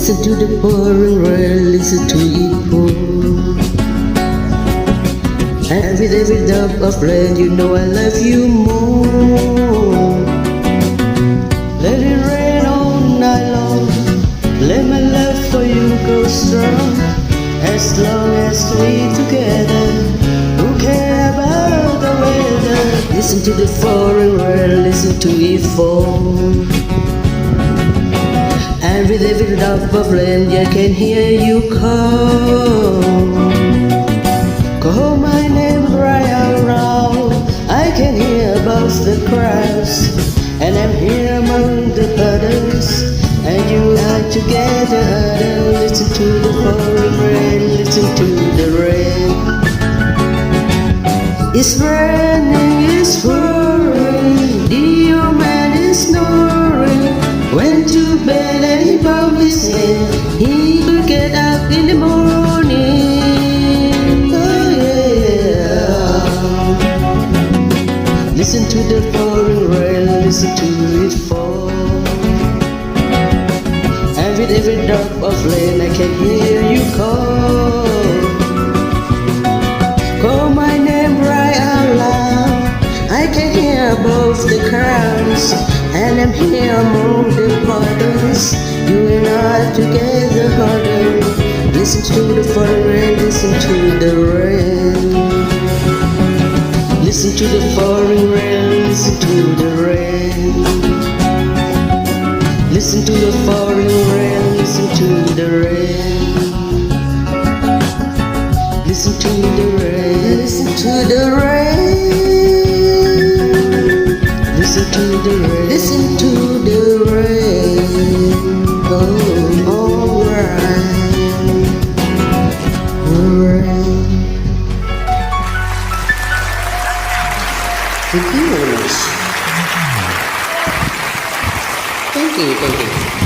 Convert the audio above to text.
Listen to the pouring rain, listen to it pour. And with every drop of rain, you know I love you more. Let it rain all night long, let my love for you go strong. As long as we together, who care about the weather? Listen to the pouring rain, listen to it fall. And with every drop of rain, I can hear you call. Call my name right around. I can hear above the crowds, and I'm here among the others, and you are together. Listen to the pouring rain, listen to the rain. It's raining, it's pouring, the old man is snoring. Went to bed and he bowed his head. He will get up in the morning. Oh yeah. Listen to the pouring rain, listen to it fall. And with every drop of rain, I can hear you call. Call my name right out loud. I can hear above the crowds, and I'm here among the puddles. You and I together harder. Listen to the pouring rain, listen to the rain. Listen to the pouring rain, listen to the rain. Listen to the pouring rain, listen to the rain. Listen to the rain, listen to the rain. Listen to the rain, listen to the rain. Oh, alright, alright. Thank you very much. Thank you, thank you.